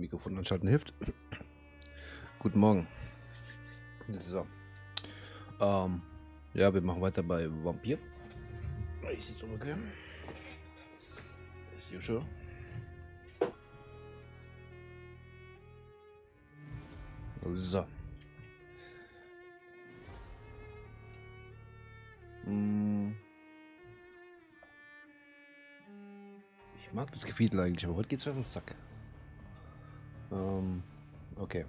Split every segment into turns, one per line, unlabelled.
Mikrofon anschalten hilft. Guten Morgen. So. Ja, wir machen weiter bei Vampyr. Ich sitze unbequem. As usual. So. Ich mag das Kapitel eigentlich, aber heute geht's auf den Sack. Okay.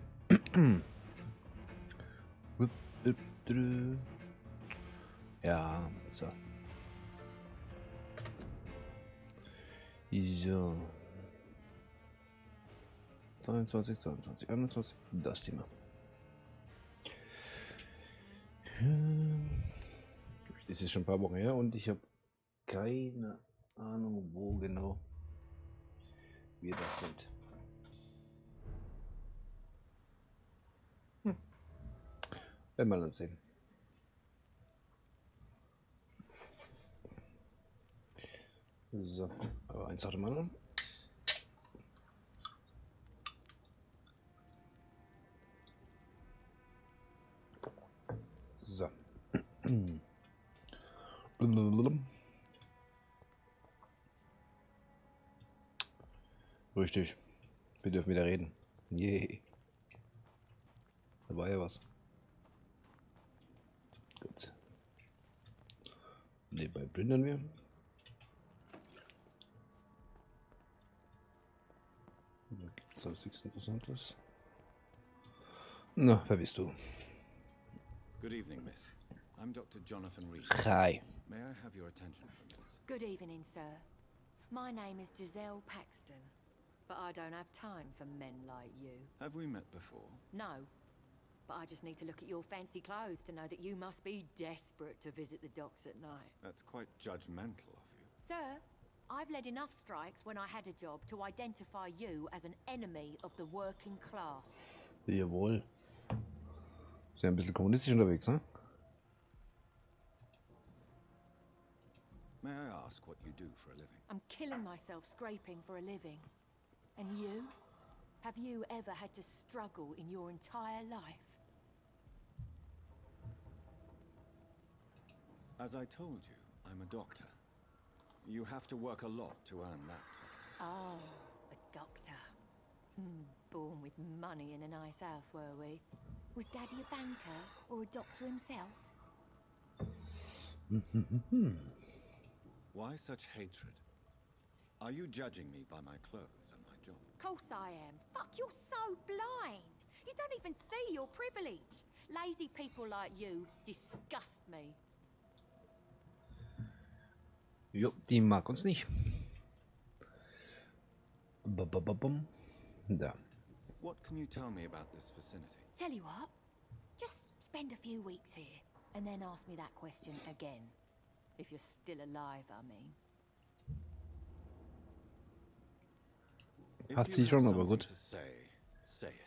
Ja, so. So. 22, 22, 21, das Thema. Das ist schon ein paar Wochen her und ich habe keine Ahnung, wo genau wir das sind. Werden wir dann sehen. So, aber eins hatte man. So. Richtig. Wir dürfen wieder reden. Yay. Da war ja was. Gut. Nebenbei plündern wir. Da gibt es sonst nichts Interessantes. Na, wer bist du?
Good evening, miss. I'm Dr. Jonathan Reed.
Hi.
May I have your attention for a minute?
Good evening, sir. My name is Giselle Paxton, but I don't have time for men like you.
Have we met before?
No, but I just need to look at your fancy clothes to know that you must be desperate to visit the docks at night.
That's quite judgmental of you.
Sir, I've led enough strikes when I had a job to identify you as an enemy of the working class.
Jawohl. Ist ja ein bisschen kommunistisch unterwegs, ne?
May I ask what you do for a living?
I'm killing myself scraping for a living. And you? Have you ever had to struggle in your entire life?
As I told you, I'm a doctor. You have to work a lot to earn that.
Oh, a doctor. Born with money in a nice house, were we? Was Daddy a banker or a doctor himself?
Why such hatred? Are you judging me by my clothes and my job?
Course I am. Fuck, you're so blind. You don't even see your privilege. Lazy people like you disgust me.
Jo, die mag uns nicht. Babababum. Da.
What can you tell me about this vicinity?
Tell you what, just spend a few weeks here and then ask me that question again. If you're still alive, I mean.
If
Hat
you
sie
have
schon, aber
something
gut.
to say it.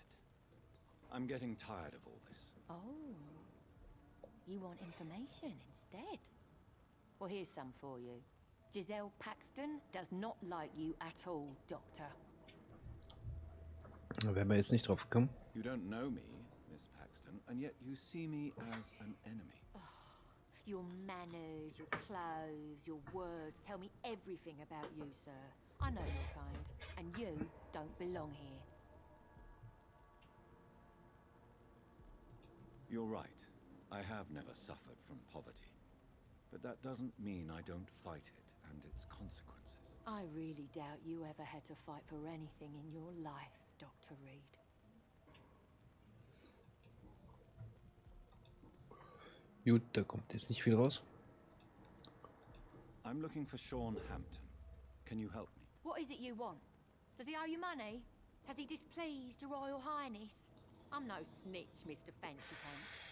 I'm getting tired of all this.
Oh, you want information instead? Well, here's some for you. Giselle Paxton does not like you at all, Doctor.
Da wären wir jetzt nicht drauf gekommen.
You don't know me, Miss Paxton, and yet you see me as an enemy.
Your manners, your clothes, your words tell me everything about you, sir. I know your kind, and you don't belong here.
You're right. I have never suffered from poverty. But that doesn't mean I don't fight it and its consequences.
I really doubt you ever had to fight for anything in your life, Dr. Reed.
Gut, da kommt jetzt nicht viel raus.
I'm looking for Sean Hampton. Can you help me?
What is it you want? Does he owe you money? Has he displeased your Royal Highness? I'm no snitch, Mr. Fancy Pants.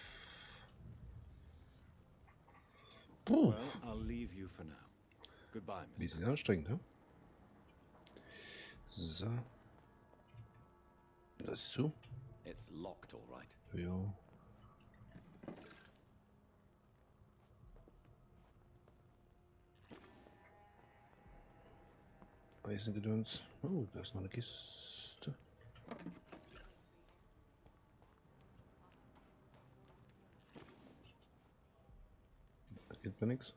Well, I'll leave you for now. Goodbye, Miss.
Bisschen anstrengend, ne? So. Das ist so.
It's locked, all right.
Ja. Eisengedöns. Oh, da ist noch eine Kiste. Da geht mir nichts.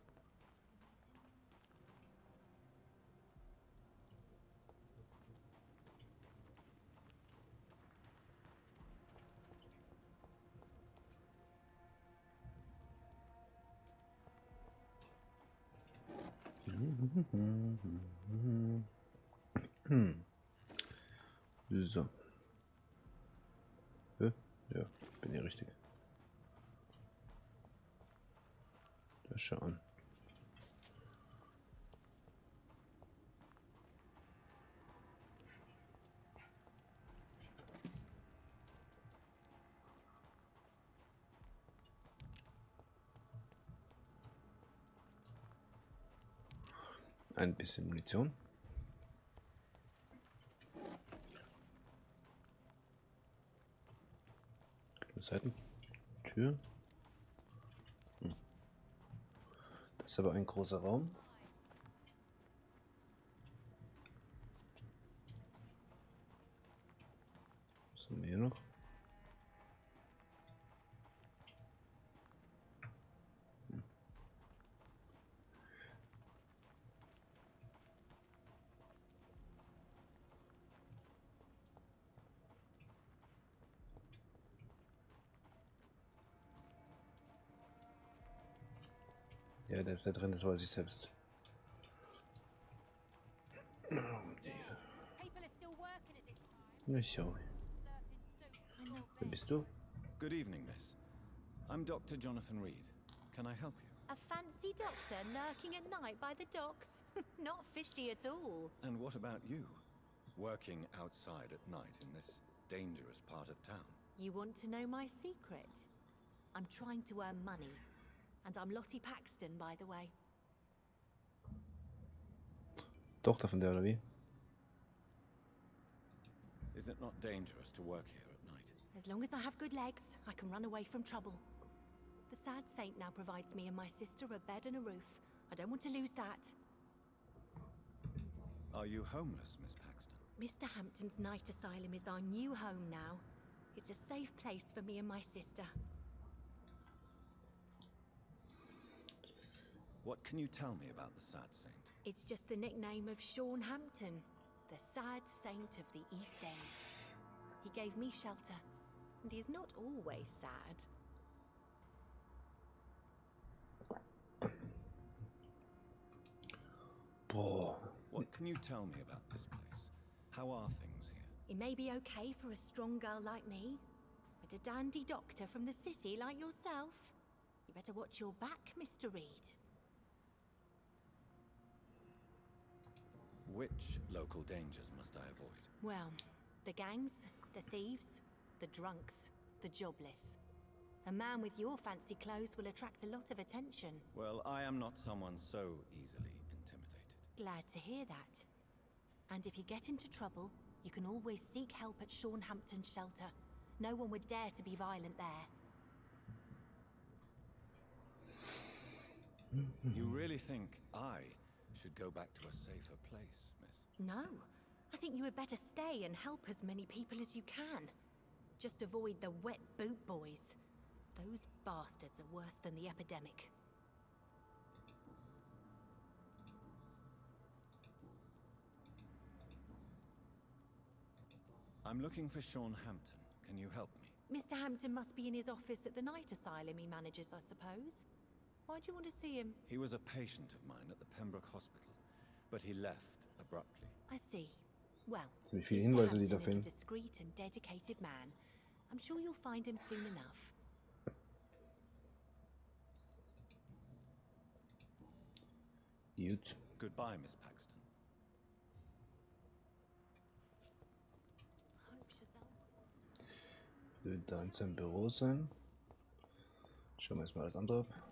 So. Ja, bin ja richtig. Da schauen. Ein bisschen Munition. Seiten. Tür. Das ist aber ein großer Raum. Was haben wir hier noch? Ja, der ist da drin, das weiß ich selbst. Na schau. Wer bist du?
Good evening, miss. I'm Dr. Jonathan Reed. Can I help you?
A fancy doctor lurking at night by the docks? Not fishy at all.
And what about you? Working outside at night in this dangerous part of town.
You want to know my secret? I'm trying to earn money. And I'm Lottie Paxton, by the way.
Tochter von der oder wie?
Is it not dangerous to work here at night?
As long as I have good legs, I can run away from trouble. The sad saint now provides me and my sister a bed and a roof. I don't want to lose that.
Are you homeless, Miss Paxton?
Mr. Hampton's night asylum is our new home now. It's a safe place for me and my sister.
What can you tell me about the sad saint?
It's just the nickname of Sean Hampton, the sad saint of the East End. He gave me shelter, and he's not always sad.
Boah.
What can you tell me about this place? How are things here?
It may be okay for a strong girl like me, but a dandy doctor from the city like yourself, you better watch your back, Mr. Reed.
Which local dangers must I avoid?
Well, the gangs, the thieves, the drunks, the jobless. A man with your fancy clothes will attract a lot of attention.
Well, I am not someone so easily intimidated.
Glad to hear that. And if you get into trouble, you can always seek help at Sean Hampton's shelter. No one would dare to be violent there.
You really think I should go back to a safer place, miss?
No. I think you had better stay and help as many people as you can. Just avoid the wet boot boys. Those bastards are worse than the epidemic.
I'm looking for Sean Hampton. Can you help me?
Mr. Hampton must be in his office at the night asylum he manages, I suppose. Why do you want to see him?
He was a patient of mine at the Pembroke Hospital, but he left abruptly.
I see. Well,
Ziemlich viele
Mr.
Hinweise, die da
Hampton
fehlen.
is a discreet and dedicated man. I'm sure you'll find him soon enough.
Gut.
Goodbye, Miss Paxton.
Hope Giselle...
Wird da in seinem Büro sein. Schauen wir erstmal alles andere ab.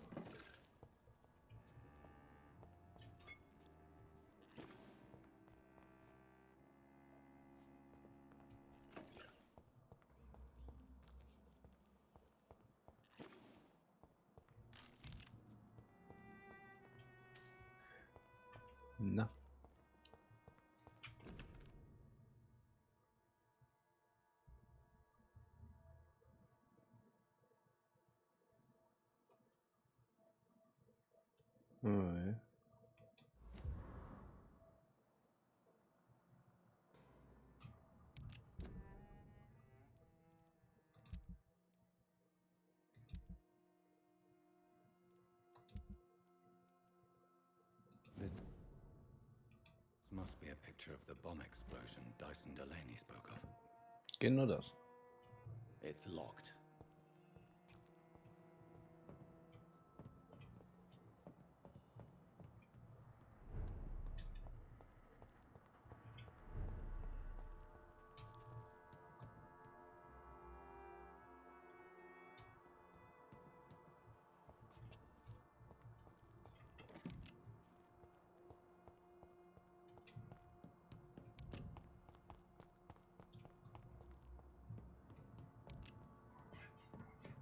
Na. Ouais.
This must be a picture of the bomb explosion Dyson Delaney spoke of.
Genau das.
It's locked.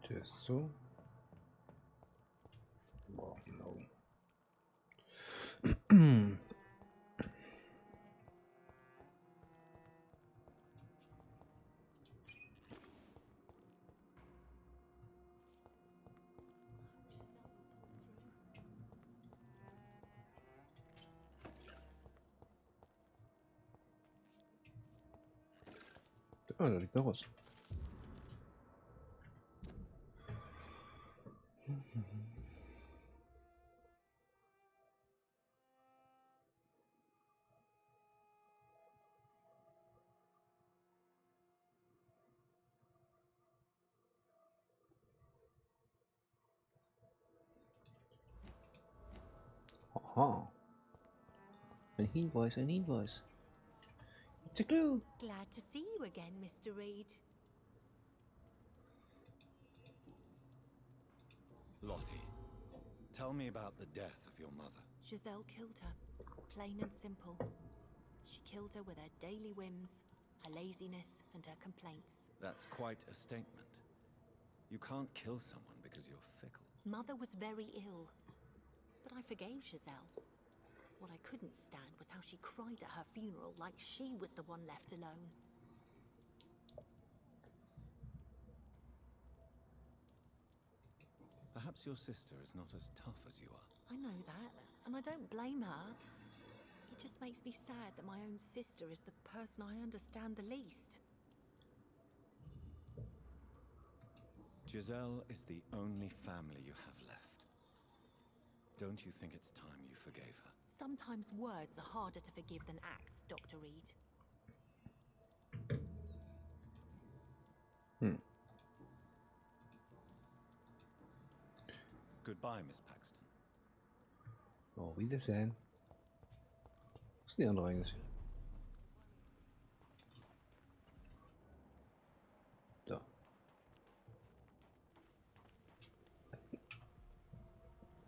Der ist zu. Wow, no. Ah, da liegt noch was. Aha. Ein Hinweis, ein Hinweis. It's a clue.
Glad to see you again, Mr. Reed.
Lottie, tell me about the death of your mother.
Giselle killed her. Plain and simple. She killed her with her daily whims, her laziness, and her complaints.
That's quite a statement. You can't kill someone because you're fickle.
Mother was very ill, but I forgave Giselle. What I couldn't stand was how she cried at her funeral like she was the one left alone.
Perhaps your sister is not as tough as you are.
I know that, and I don't blame her. It just makes me sad that my own sister is the person I understand the least.
Giselle is the only family you have left. Don't you think it's time you forgave her?
Sometimes words are harder to forgive than acts, Dr. Reed.
Goodbye, Miss Paxton.
Auf Wiedersehen. Wo ist die andere eigentlich? Da.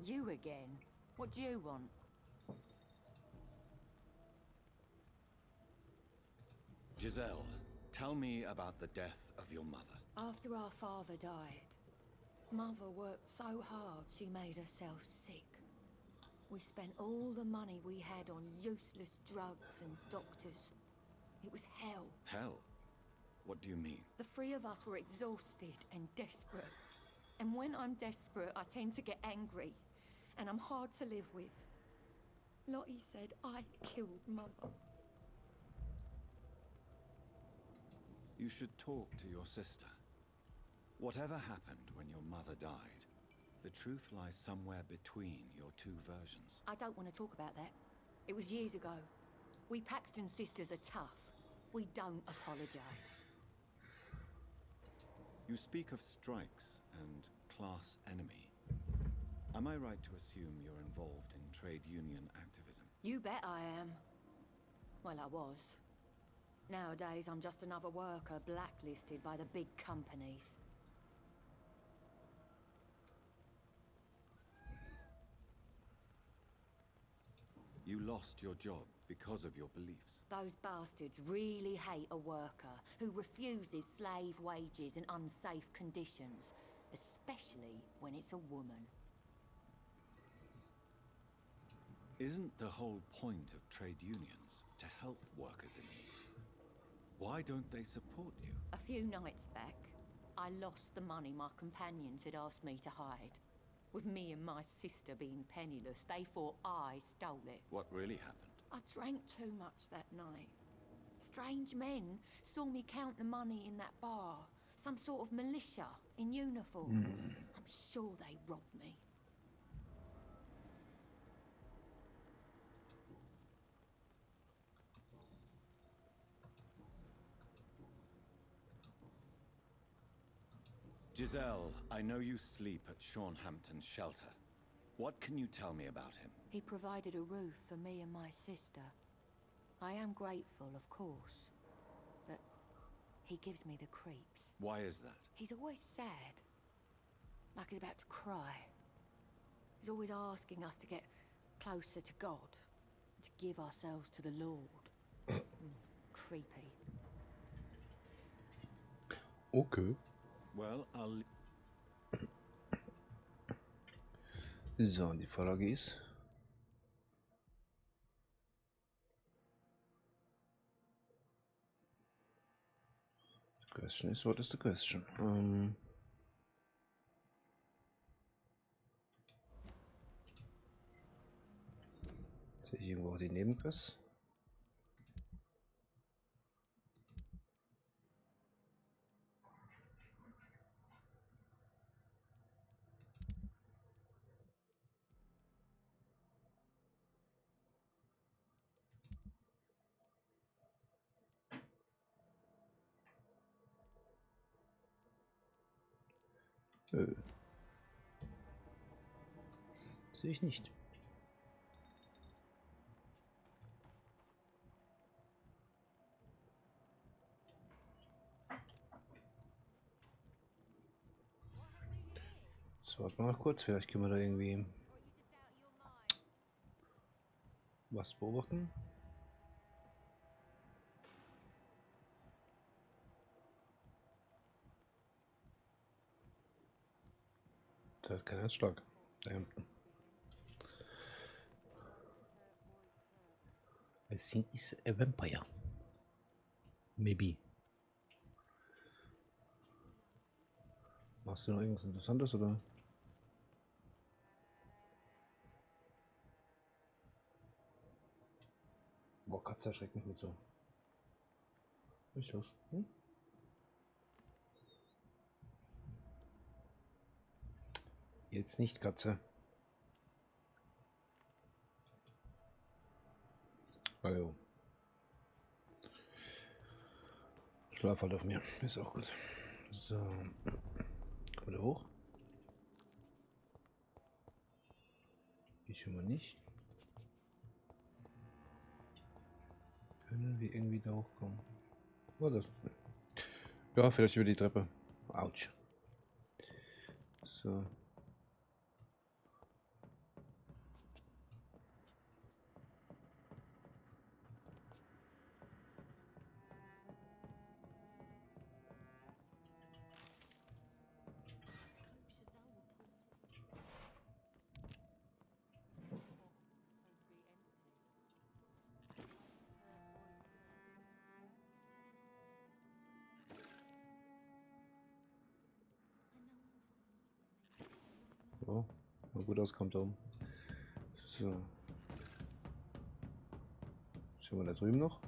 You again? What do you want?
Giselle, tell me about the death of your mother.
After our father died, Mother worked so hard she made herself sick. We spent all the money we had on useless drugs and doctors. It was hell.
Hell? What do you mean?
The three of us were exhausted and desperate. And when I'm desperate, I tend to get angry. And I'm hard to live with. Lottie said I killed Mother.
You should talk to your sister. Whatever happened when your mother died, the truth lies somewhere between your two versions.
I don't want to talk about that. It was years ago. We Paxton sisters are tough. We don't apologize.
You speak of strikes and class enemy. Am I right to assume you're involved in trade union activism?
You bet I am. Well, I was. Nowadays, I'm just another worker blacklisted by the big companies.
You lost your job because of your beliefs.
Those bastards really hate a worker who refuses slave wages and unsafe conditions, especially when it's a woman.
Isn't the whole point of trade unions to help workers in need? Why don't they support you?
A few nights back, I lost the money my companions had asked me to hide. With me and my sister being penniless, they thought I stole it.
What really happened?
I drank too much that night. Strange men saw me count the money in that bar. Some sort of militia in uniform. I'm sure they robbed me.
Giselle, I know you sleep at Shaunhampton's shelter. What can you tell me about him?
He provided a roof for me and my sister. I am grateful, of course, but he gives me the creeps.
Why is that?
He's always sad, like he's about to cry. He's always asking us to get closer to God, to give ourselves to the Lord. Creepy.
Okay.
Well, I'll...
So, und die Frage ist... The question is, what is the question? Sehe ich irgendwo auch die Nebenquests? Sehe ich nicht. So, warte mal kurz, vielleicht können wir da irgendwie was beobachten. Da hat kein Herzschlag. Da hinten. I think it's a vampire. Maybe. Machst du noch irgendwas Interessantes, oder? Boah, Katze erschreckt mich nicht so. Was ist los? Hm? Jetzt nicht, Katze. Also. Schlaf halt auf mir. Ist auch gut. So. Kommt er hoch? Ich schon mal nicht. Können wir irgendwie da hochkommen? Oh, das. Ja, vielleicht über die Treppe. Autsch. So. Oh, mal gut aus, kommt da oben. So. Schauen wir da drüben noch.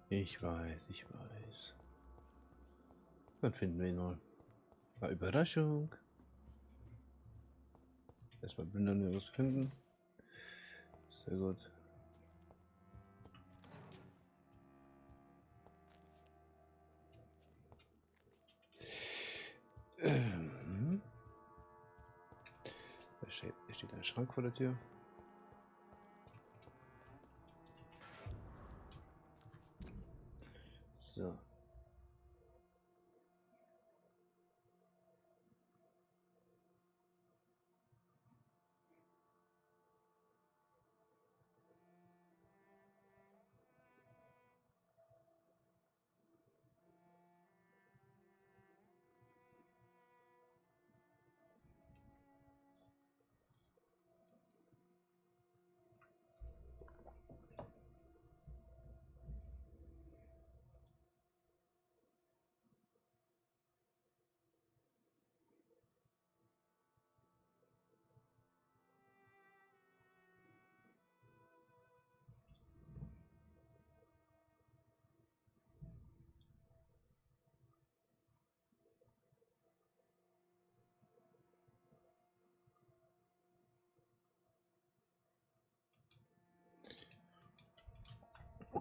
Ich weiß, ich weiß. Dann finden wir ihn mal. War Überraschung. Erstmal plündern, wir was finden. Sehr gut. Da steht ein Schrank vor der Tür. So.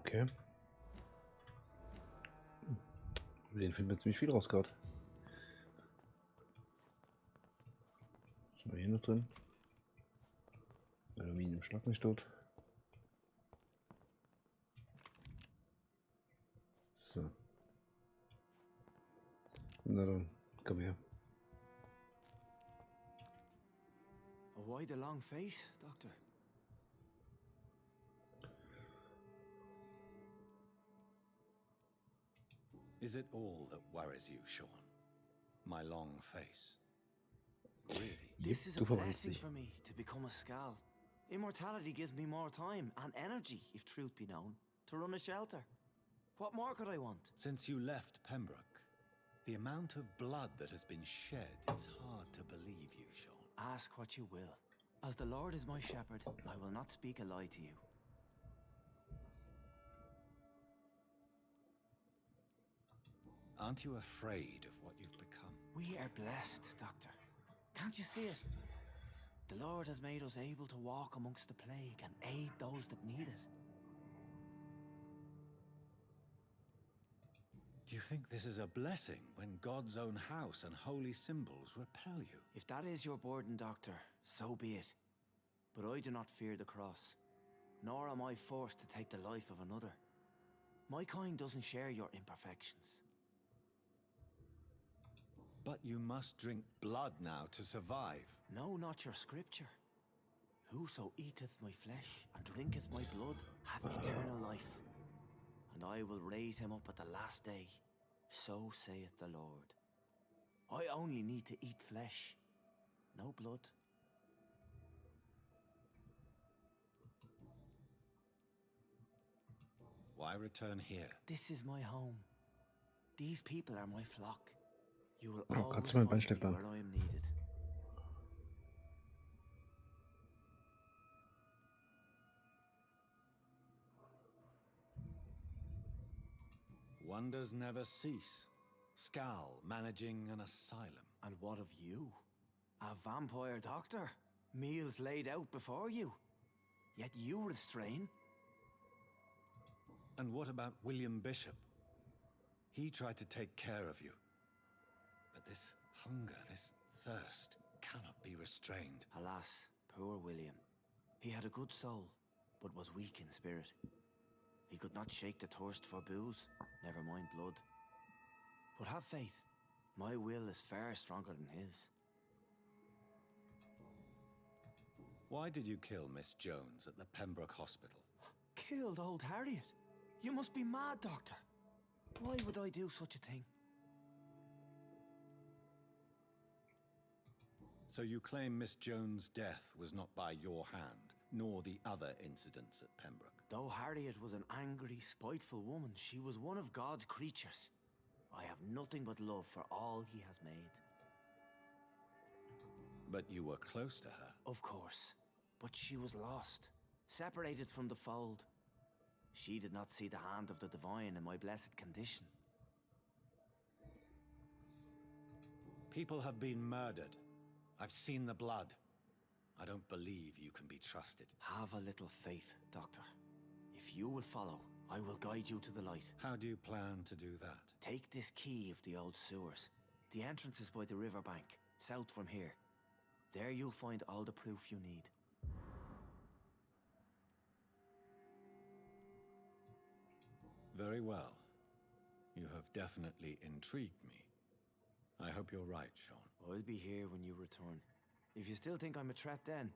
Okay. Über den finden wir ziemlich viel raus gerade. Was haben wir hier noch drin? Aluminium schlag nicht tot. So. Na dann, komm her.
Why the long face, Doctor?
Is it all that worries you, Sean? My long face? Really?
This is a
du verwandelst
blessing
dich.
for me to become a Skal. Immortality gives me more time and energy, if truth be known, to run a shelter. What more could I want?
Since you left Pembroke, the amount of blood that has been shed, it's hard to believe you, Sean.
Ask what you will. As the Lord is my shepherd, I will not speak a lie to you.
Aren't you afraid of what you've become?
We are blessed, Doctor. Can't you see it? The Lord has made us able to walk amongst the plague and aid those that need it.
Do you think this is a blessing when God's own house and holy symbols repel you?
If that is your burden, Doctor, so be it. But I do not fear the cross, nor am I forced to take the life of another. My kind doesn't share your imperfections.
But you must drink blood now to survive.
No, not your scripture. Whoso eateth my flesh and drinketh my blood hath eternal life, and I will raise him up at the last day. So saith the Lord. I only need to eat flesh, no blood.
Why return here?
This is my home. These people are my flock. You will
Oh,
always
kannst du mal
find me
Beinstift an?
where I am needed.
Wonders never cease. Skal managing an asylum.
And what of you? A vampire doctor? Meals laid out before you. Yet you restrain?
And what about William Bishop? He tried to take care of you. But this hunger, this thirst, cannot be restrained.
Alas, poor William. He had a good soul, but was weak in spirit. He could not shake the thirst for booze, never mind blood. But have faith. My will is far stronger than his.
Why did you kill Miss Jones at the Pembroke Hospital?
Killed old Harriet? You must be mad, Doctor. Why would I do such a thing?
So you claim Miss Jones' death was not by your hand, nor the other incidents at Pembroke?
Though Harriet was an angry, spiteful woman, she was one of God's creatures. I have nothing but love for all he has made.
But you were close to her.
Of course. But she was lost, separated from the fold. She did not see the hand of the divine in my blessed condition.
People have been murdered. I've seen the blood. I don't believe you can be trusted.
Have a little faith, Doctor. If you will follow, I will guide you to the light.
How do you plan to do that?
Take this key of the old sewers. The entrance is by the riverbank, south from here. There you'll find all the proof you need.
Very well. You have definitely intrigued me. I hope you're right, Sean.
I'll be here when you return. If you still think I'm a threat then,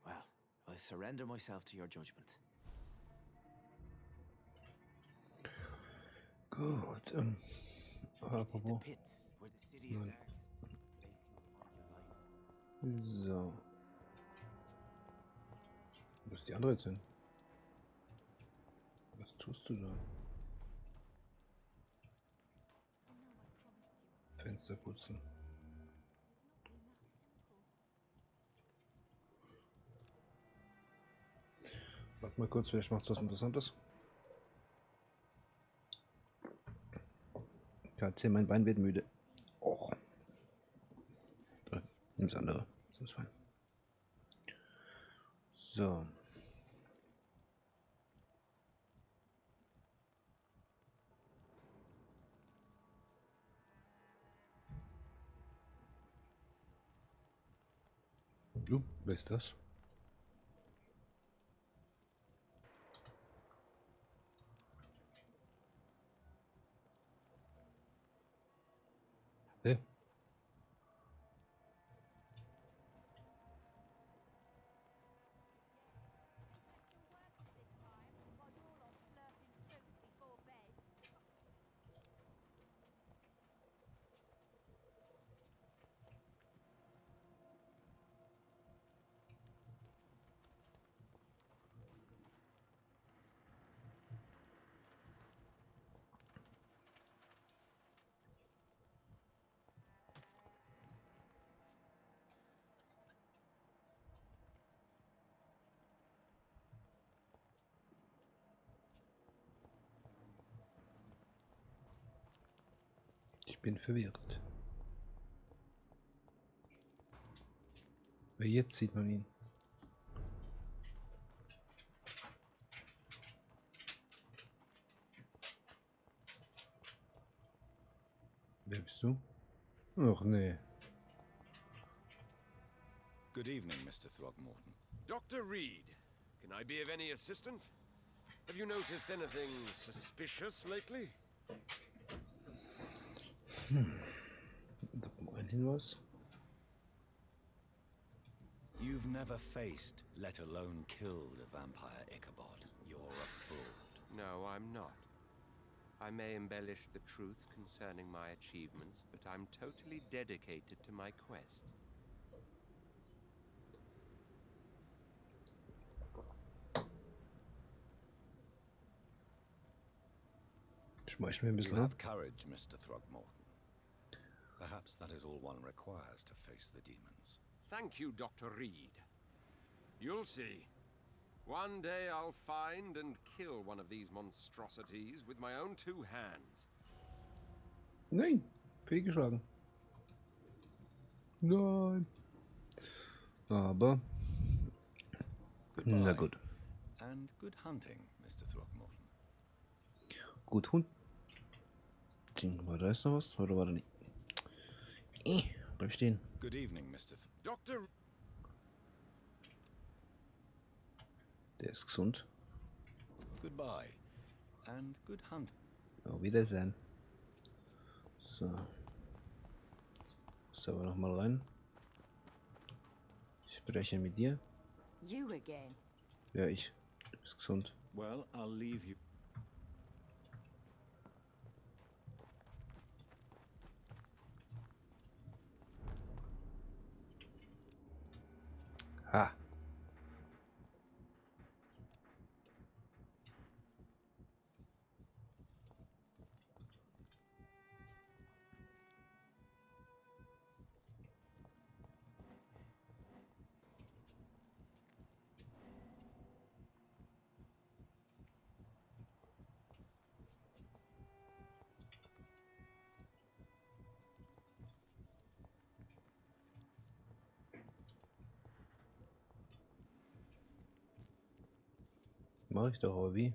well, I surrender myself to your judgment.
Gut.
It's in the
Apropos.
pits, where the city is
Nein.
darkest. Place you'll find your light.
So. Wo ist die andere jetzt hin? Was tust du da? Fenster putzen. Warte mal kurz, vielleicht macht es was Interessantes. Erzähl, mein Bein wird müde. Oh. Da, nimm das andere. Das ist fein. So. Wer ist das? Hä? Ich bin verwirrt. Aber jetzt sieht man ihn. Wer bist du? Ach nee.
Good evening, Mr. Throgmorton.
Dr. Reed, can I be of any assistance? Have you noticed anything suspicious lately?
Ein Hinweis.
You've never faced, let alone killed a vampire, Ichabod. You're a fool.
No, I'm not. I may embellish the truth concerning my achievements, but I'm totally dedicated to my quest.
Schmeiß mir ein
You
bisschen ab.
have courage, Mr. Throgmorton. Perhaps that is all one requires to face the demons.
Thank you, Dr. Reed. You'll see. One day I'll find and kill one of these monstrosities with my own two hands.
Nein, fehlgeschlagen. Nein. Aber,
Goodbye.
na gut.
And good hunting, Mr. Throgmorton.
Gut, Hund. War da ist noch was? Oder war da nicht? Bleib stehen.
Good evening, Mr.
Dr.
Der ist gesund.
Goodbye. And good hunting.
Auf Wiedersehen. So. So, noch mal rein. Ich spreche mit dir.
You again?
Ja, ich. Du bist gesund.
Well, I'll leave you.
Ha. Mach ich doch, aber wie?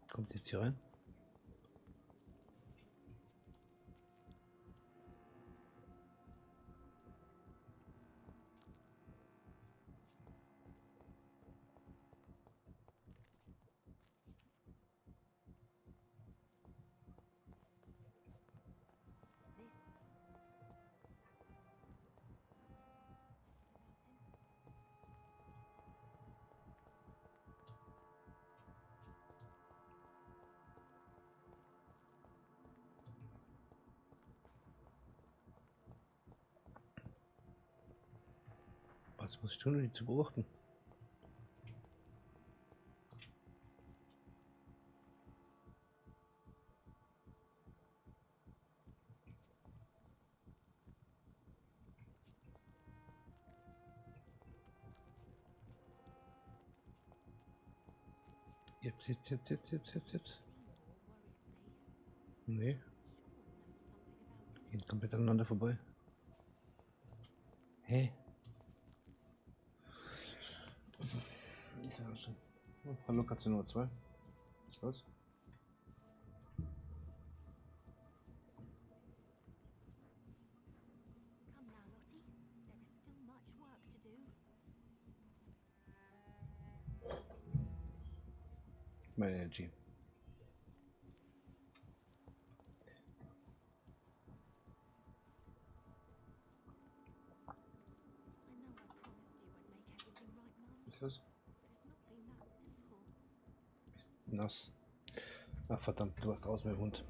Kommt jetzt hier rein? Was muss ich tun, um die zu beobachten? Jetzt. Nee. Geht komplett aneinander vorbei. Hä? Ist ja schon. Oh, hallo, Katze Nummer 2. Was?
Come now, Lottie. There is still much work to do.
Meine Energy.
I know I promised you I'd make everything right, Mum,
Ist das?
but it's not been that simple.
Nass. Ach verdammt, du warst raus mit dem Hund.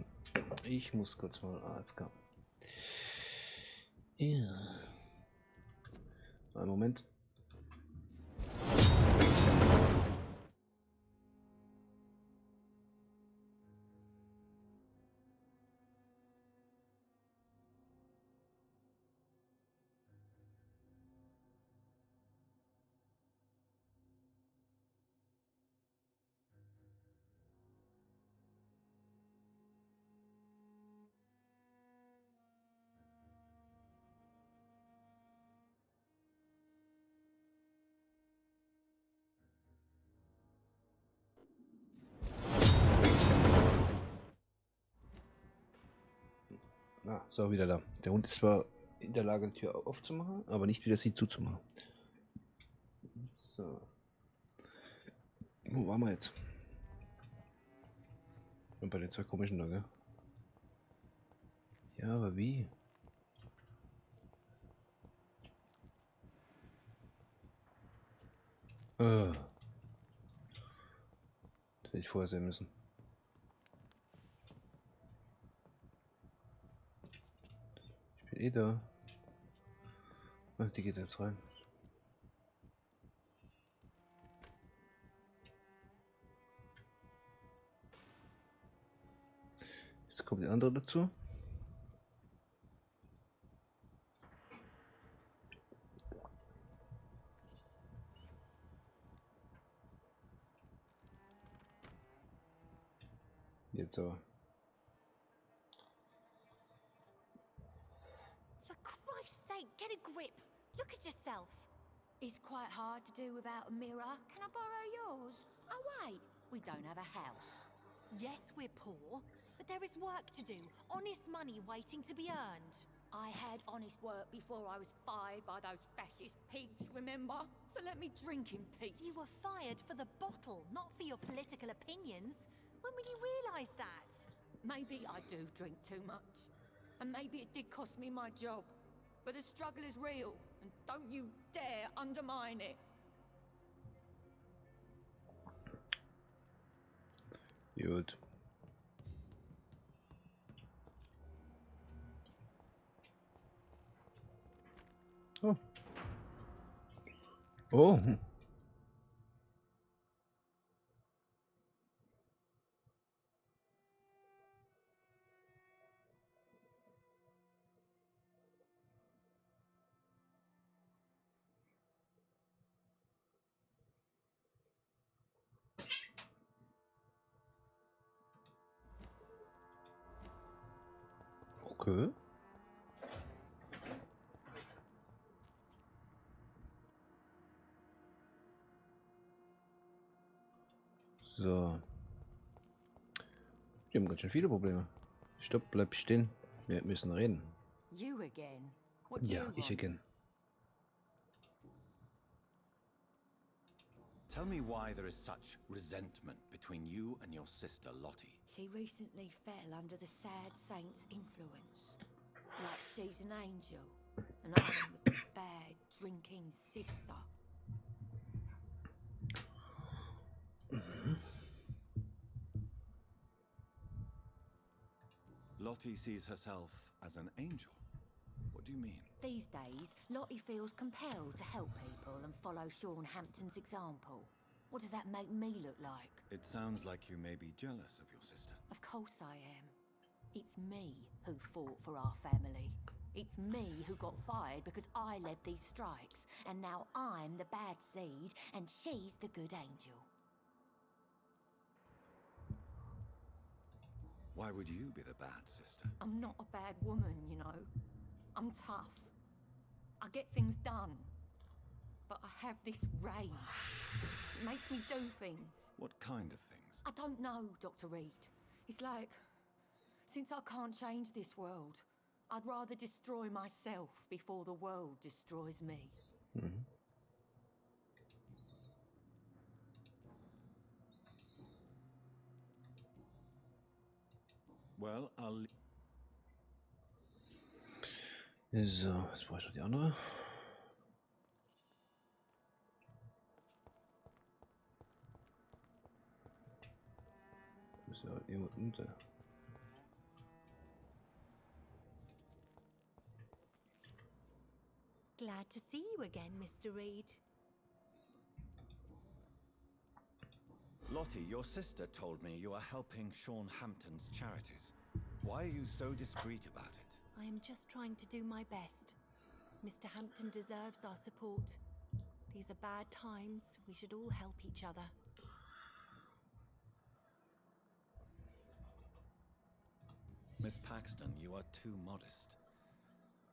Ich muss kurz mal AFK. Ja. Einen Moment. Ah, so, wieder da. Der Hund ist zwar in der Lage, die Tür aufzumachen, aber nicht wieder sie zuzumachen. So. Wo waren wir jetzt? Und bei den zwei komischen da, gell? Ja, aber wie? Das hätte ich vorher sehen müssen. Ich bin eh da. Ach, die geht jetzt rein. Jetzt kommt die andere dazu. Jetzt aber.
For Christ's sake, get a grip. Look at yourself.
It's quite hard to do without a mirror. Can I borrow yours? Oh wait, we don't have a house.
Yes, we're poor, but there is work to do. Honest money waiting to be earned.
I had honest work before I was fired by those fascist pigs, remember? So let me drink in peace.
You were fired for the bottle, not for your political opinions. When will you realise that?
Maybe I do drink too much. And maybe it did cost me my job. But the struggle is real, and don't you dare undermine it.
Gut. Oh. Oh. Okay. So. Wir haben ganz schön viele Probleme. Stopp, bleib stehen. Wir müssen reden.
You again? What do you
Ja,
want?
ich again.
Tell me why there is such resentment between you and your sister Lottie.
She recently fell under the sad saint's influence. Like she's an angel, and I'm the bad drinking sister.
Lottie sees herself as an angel. What do you mean?
These days, Lottie feels compelled to help people and follow Sean Hampton's example. What does that make me look like?
It sounds like you may be jealous of your sister.
Of course I am. It's me who fought for our family. It's me who got fired because I led these strikes. And now I'm the bad seed and she's the good angel.
Why would you be the bad sister?
I'm not a bad woman, you know. I'm tough. I get things done. But I have this rage. It makes me do things.
What kind of things?
I don't know, Dr. Reed. It's like, since I can't change this world, I'd rather destroy myself before the world destroys me.
Mhm.
Well, I'll...
So, jetzt brauche ich noch die andere. Ist ja irgendwo unter.
Glad to see you again, Mr. Reed.
Lottie, your sister told me you are helping Sean Hampton's charities. Why are you so discreet about it?
I am just trying to do my best. Mr. Hampton deserves our support. These are bad times. We should all help each other.
Miss Paxton, you are too modest.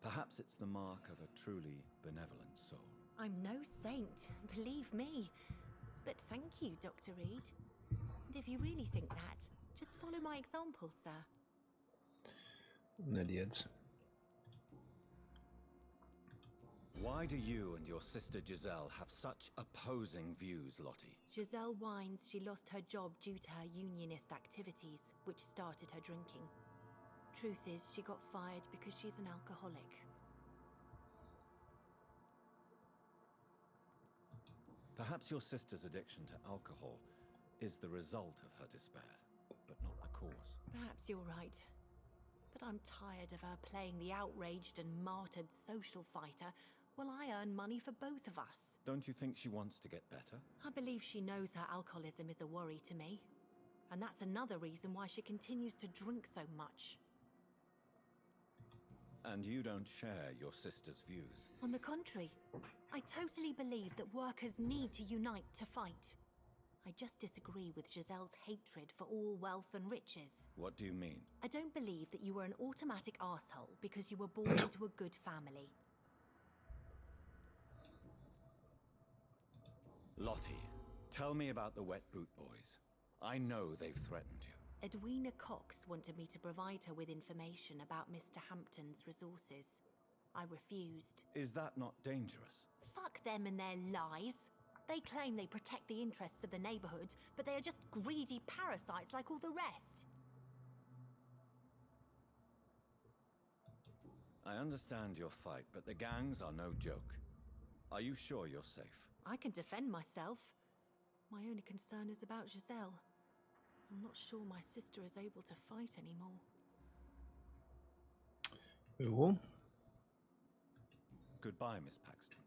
Perhaps it's the mark of a truly benevolent soul.
I'm no saint, believe me. But thank you, Dr. Reed. And if you really think that, just follow my example, sir.
Nicht jetzt.
Why do you and your sister Giselle have such opposing views, Lottie?
Giselle whines she lost her job due to her unionist activities, which started her drinking. Truth is, she got fired because she's an alcoholic.
Perhaps your sister's addiction to alcohol is the result of her despair, but not the cause.
Perhaps you're right. But I'm tired of her playing the outraged and martyred social fighter while I earn money for both of us.
Don't you think she wants to get better?
I believe she knows her alcoholism is a worry to me. And that's another reason why she continues to drink so much.
And you don't share your sister's views?
On the contrary, I totally believe that workers need to unite to fight. I just disagree with Giselle's hatred for all wealth and riches.
What do you mean?
I don't believe that you were an automatic arsehole because you were born into a good family.
Lottie, tell me about the Wet Boot Boys. I know they've threatened you.
Edwina Cox wanted me to provide her with information about Mr. Hampton's resources. I refused.
Is that not dangerous?
Fuck them and their lies. They claim they protect the interests of the neighborhood, but they are just greedy parasites like all the rest.
I understand your fight, but the gangs are no joke. Are you sure you're safe?
I can defend myself. My only concern is about Giselle. I'm not sure my sister is able to fight anymore.
Jo.
Goodbye, Miss Paxton.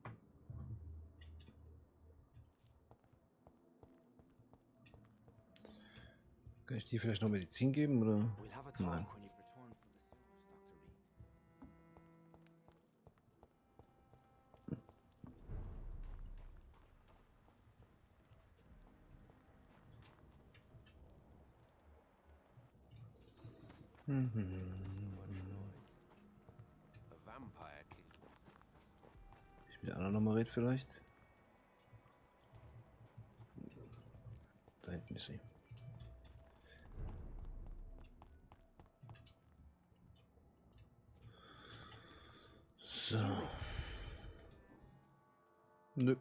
Kann ich dir vielleicht noch Medizin geben, oder?
We'll have a talk
Nein.
when you've returned from the sewers, Dr. Reed.
A vampire killed.
Ich mit der anderen nochmal rede vielleicht. Da hinten ist sie. So. Nö.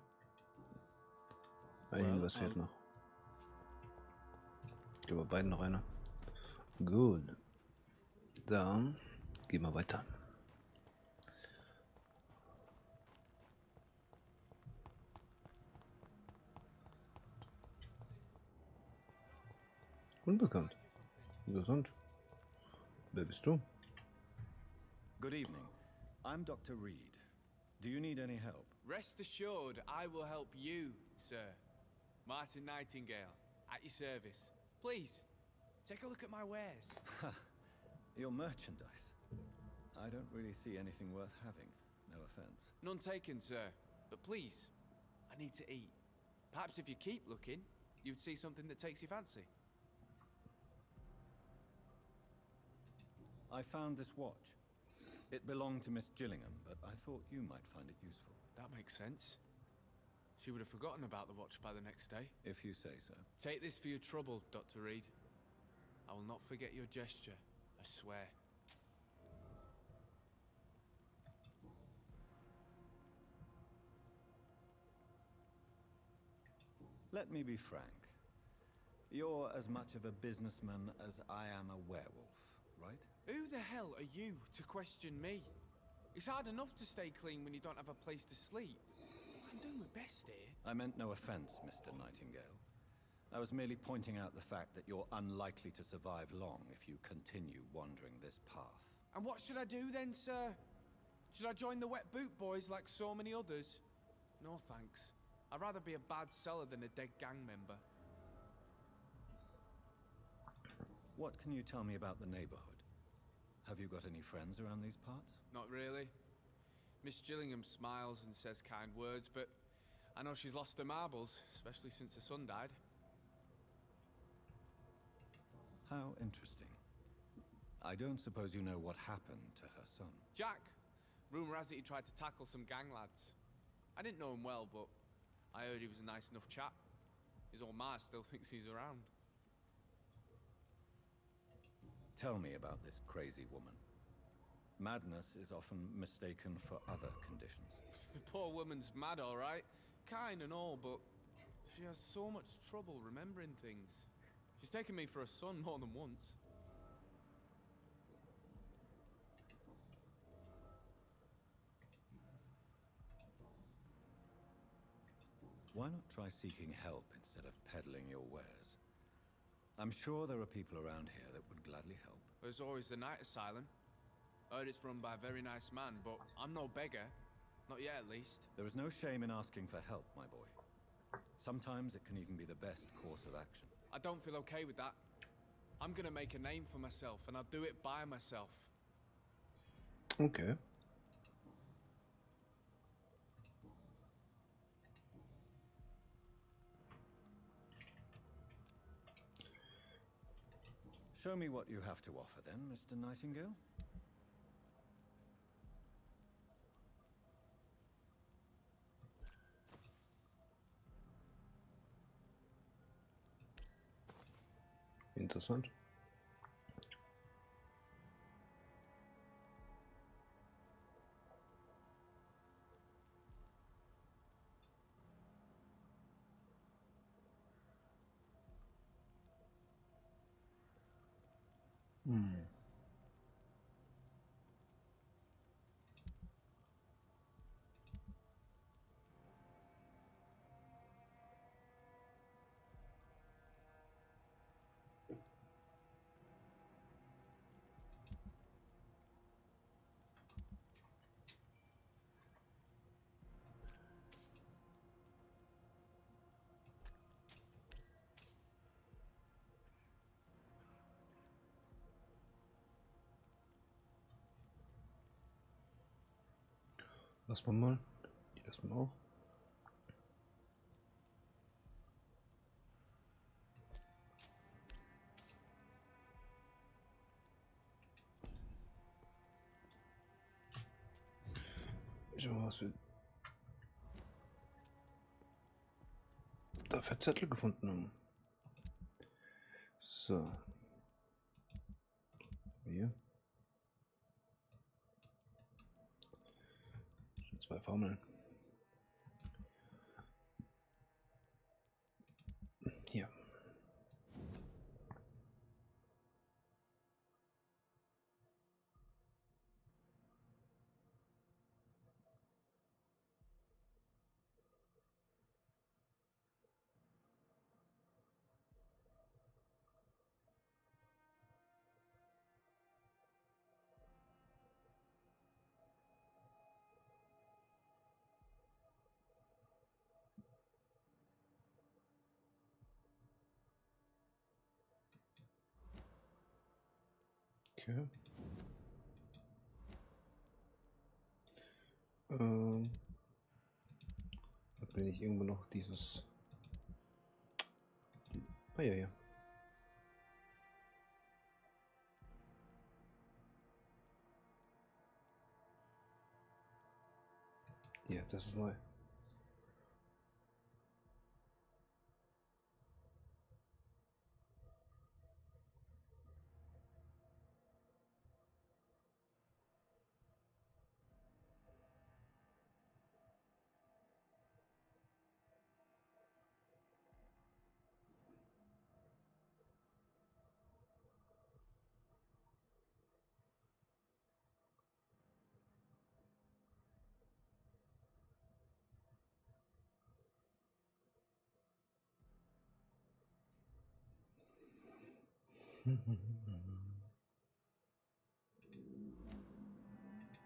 Ein was fehlt noch. Ich glaube, bei beiden noch einer. Gut. Dann gehen wir weiter. Unbekannt. Interessant. Wer bist du?
Good evening. I'm Dr. Reed. Do you need any help?
Rest assured, I will help you, sir. Martin Nightingale, at your service. Please, take a look at my wares.
Your merchandise. I don't really see anything worth having. No offense.
None taken, sir. But please, I need to eat. Perhaps if you keep looking, you'd see something that takes your fancy.
I found this watch. It belonged to Miss Gillingham, but I thought you might find it useful.
That makes sense. She would have forgotten about the watch by the next day.
If you say so.
Take this for your trouble, Dr. Reed. I will not forget your gesture, I swear.
Let me be frank. You're as much of a businessman as I am a werewolf, right?
Who the hell are you to question me? It's hard enough to stay clean when you don't have a place to sleep. I'm doing my best here.
I meant no offense, Mr. Nightingale. I was merely pointing out the fact that you're unlikely to survive long if you continue wandering this path.
And what should I do then, sir? Should I join the Wet Boot Boys like so many others? No thanks. I'd rather be a bad seller than a dead gang member.
What can you tell me about the neighborhood? Have you got any friends around these parts?
Not really. Miss Gillingham smiles and says kind words, but I know she's lost her marbles, especially since her son died.
How interesting. I don't suppose you know what happened to her son.
Jack! Rumour has it he tried to tackle some gang lads. I didn't know him well, but I heard he was a nice enough chap. His old ma still thinks he's around.
Tell me about this crazy woman. Madness is often mistaken for other conditions.
The poor woman's mad, all right. Kind and all, but she has so much trouble remembering things. She's taken me for a son more than once.
Why not try seeking help instead of peddling your wares? I'm sure there are people around here that would gladly help.
There's always the night asylum. Heard it's run by a very nice man, but I'm no beggar. Not yet, at least.
There is no shame in asking for help, my boy. Sometimes it can even be the best course of action.
I don't feel okay with that. I'm gonna make a name for myself, and I'll do it by myself.
Okay.
Show me what you have to offer then, Mr. Nightingale.
Interessant. Lassen wir mal. Die lassen wir auch. Schauen wir mal, was wir da für Zettel gefunden haben. So. Hier. Zwei Formeln. Hier. Okay. Da bin ich irgendwo noch dieses. Ah ja, ja. Ja, das ist neu.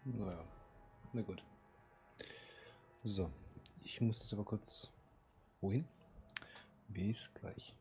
Naja, na gut. So, ich muss jetzt aber kurz... Wohin? Bis gleich.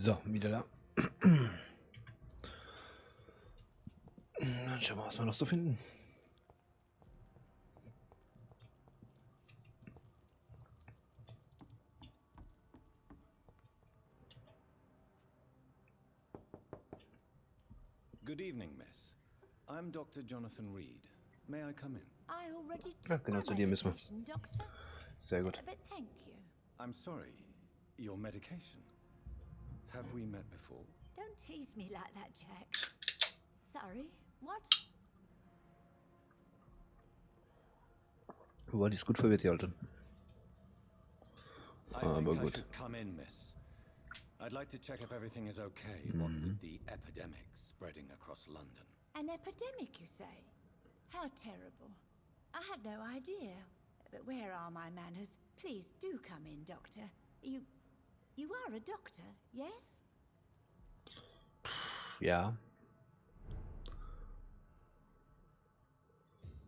So, wieder da. Dann schauen wir, was wir noch so finden.
Good evening, miss. I'm Dr. Jonathan Reed. May I come in?
I already
Ja,
took
genau,
my
zu dir müssen wir.
medication, Doctor.
Sehr gut.
But thank you.
I'm sorry. Your medication. Have we met before?
Don't tease me like that, Jack. Sorry, what?
War die ist gut verwirrt, die Alte.
I
Aber
think I
gut.
should come in, miss. I'd like to check if everything is okay, what with the epidemic spreading across London.
An epidemic, you say? How terrible. I had no idea. But where are my manners? Please do come in, Doctor. You are a doctor, yes?
Ja.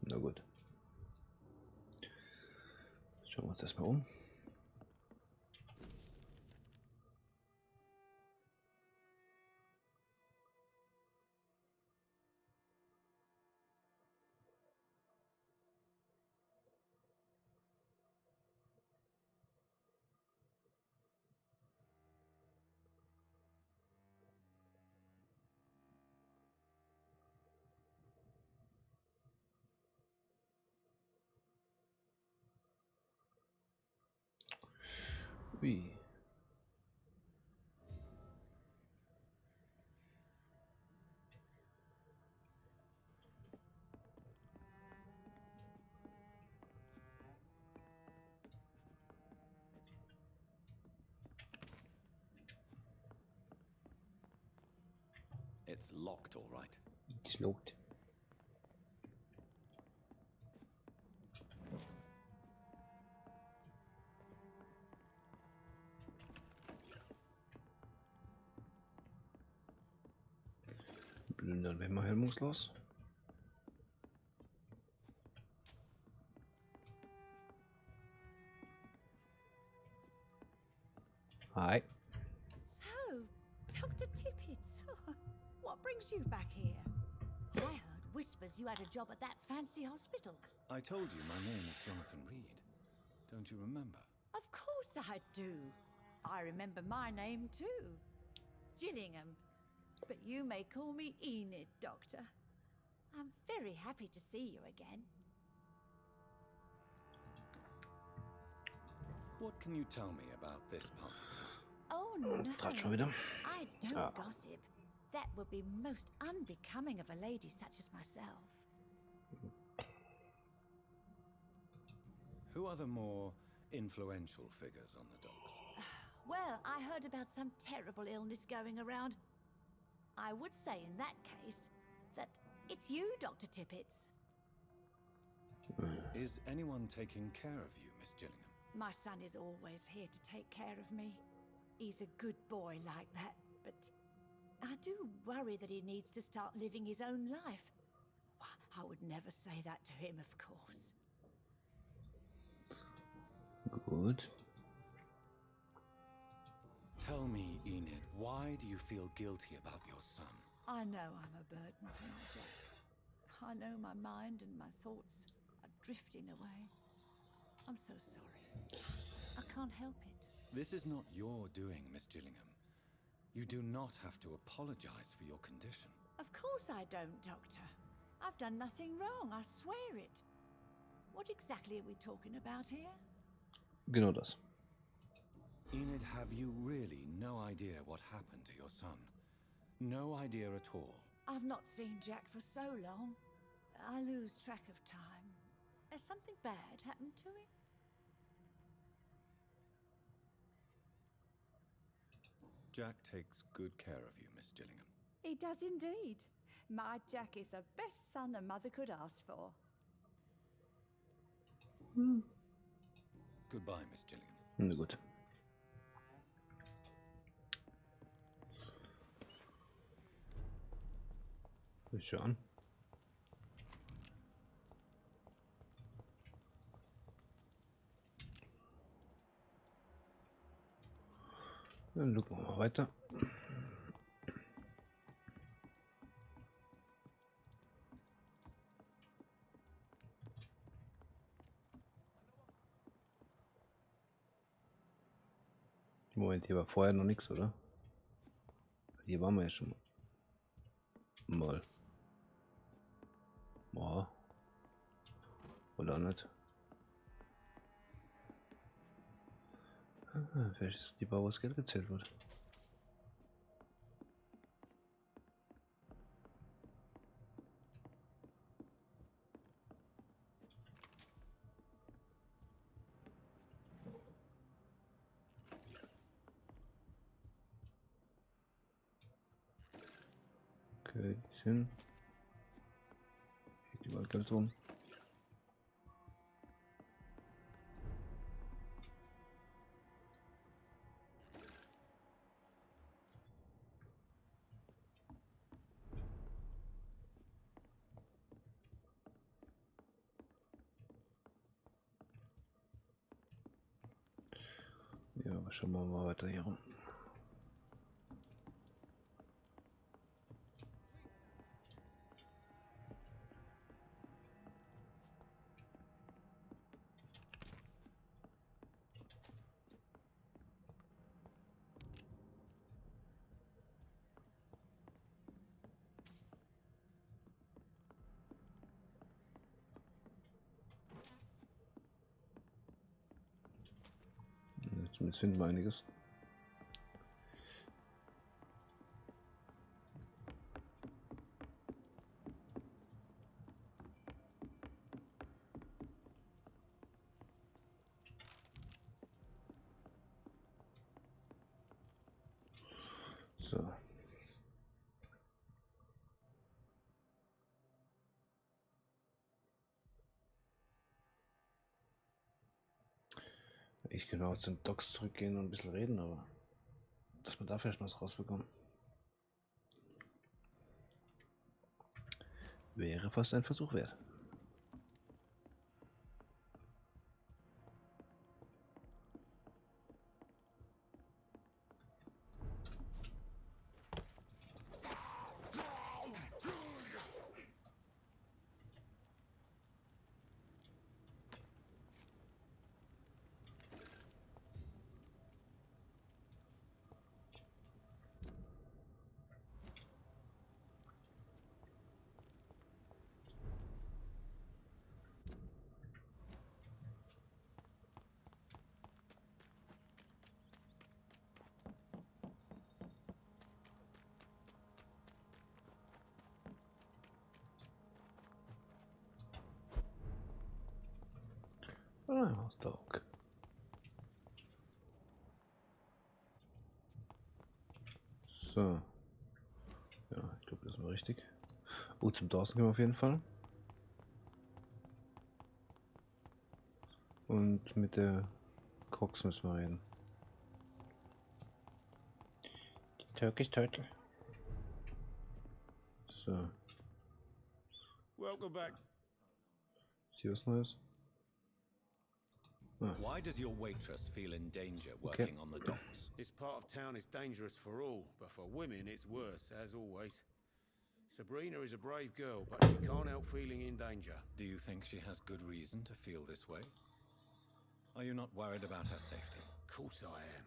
Na gut. Schauen wir uns erstmal um. Ui.
It's locked, all right.
It's locked. Plündern wir mal hemmungslos. Hi.
So, Dr. Tippets, what brings you back here? I heard whispers you had a job at that fancy hospital.
I told you my name is Jonathan Reed. Don't you remember?
Of course I do. I remember my name too. Gillingham. But you may call me Enid, Doctor. I'm very happy to see you again.
What can you tell me about this part of town?
Oh no,
Trat schon wieder.
I don't gossip. That would be most unbecoming of a lady such as myself.
Who are the more influential figures on the docks?
Well, I heard about some terrible illness going around. I would say in that case that it's you, Dr. Tippets.
Is anyone taking care of you, Miss Gillingham?
My son is always here to take care of me. He's a good boy like that, but I do worry that he needs to start living his own life. I would never say that to him, of course.
Gut.
Tell me, Enid, why do you feel guilty about your son?
I know I'm a burden to my Jack. I know my mind and my thoughts are drifting away. I'm so sorry. I can't help it.
This is not your doing, Miss Gillingham. You do not have to apologize for your condition.
Of course I don't, Doctor. I've done nothing wrong, I swear it. What exactly are we talking about here?
Genau das.
Enid, have you really no idea what happened to your son? No idea at all?
I've not seen Jack for so long. I lose track of time. Has something bad happened to him?
Jack takes good care of you, Miss Gillingham.
He does indeed. My Jack is the best son a mother could ask for.
Goodbye, Miss Gillingham.
Na gut. Schon. Dann lupen wir mal weiter. Moment, hier war vorher noch nichts, oder? Hier waren wir ja schon mal. Boah. Oder nicht? Ah, vielleicht ist die Bar, wo das Geld gezählt wird. Okay, die sind. Liegt überall Geld rum. Ja, aber schauen wir mal weiter hier rum. Zumindest finden wir einiges. So. Ich könnte auch zu den Docks zurückgehen und ein bisschen reden, aber dass wir da vielleicht noch was rausbekommen. Wäre fast ein Versuch wert. Ah, Ausdruck. So. Ja, ich glaube, das ist mal richtig. Oh, zum Dawson können wir auf jeden Fall. Und mit der Cox müssen wir reden. Die Turkish Turtle. So.
Welcome back.
Ist hier was Neues? Ah,
Why does your waitress feel in danger working on the docks?
This part of town is dangerous for all, but for women it's worse, as always. Sabrina is a brave girl, but she can't help feeling in danger.
Do you think she has good reason to feel this way? Are you not worried about her safety?
Of course I am.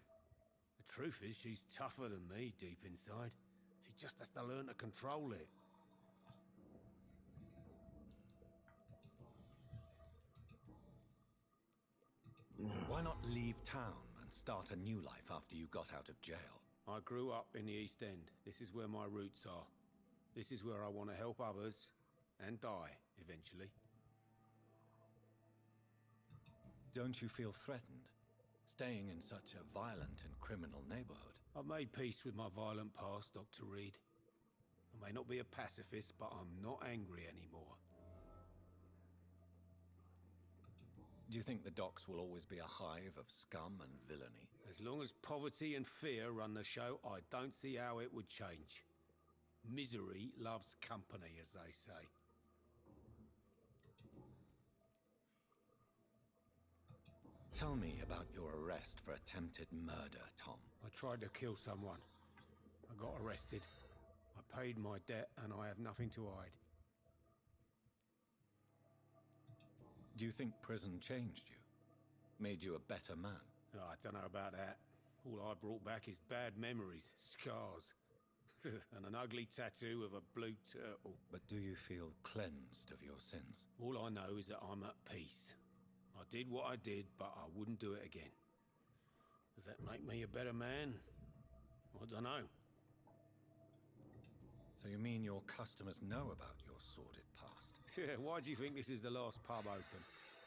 The truth is, she's tougher than me deep inside. She just has to learn to control it.
Why not leave town and start a new life after you got out of jail?
I grew up in the East End. This is where my roots are. This is where I want to help others and die eventually.
Don't you feel threatened, staying in such a violent and criminal neighborhood?
I've made peace with my violent past, Dr. Reed. I may not be a pacifist, but I'm not angry anymore.
Do you think the docks will always be a hive of scum and villainy?
As long as poverty and fear run the show, I don't see how it would change. Misery loves company, as they say.
Tell me about your arrest for attempted murder, Tom.
I tried to kill someone. I got arrested. I paid my debt and I have nothing to hide.
Do you think prison changed you? Made you a better man?
Oh, I don't know about that. All I brought back is bad memories, scars, and an ugly tattoo of a blue turtle.
But do you feel cleansed of your sins?
All I know is that I'm at peace. I did what I did, but I wouldn't do it again. Does that make me a better man? I don't know.
So you mean your customers know about your sordid past?
Yeah, why do you think this is the last pub open?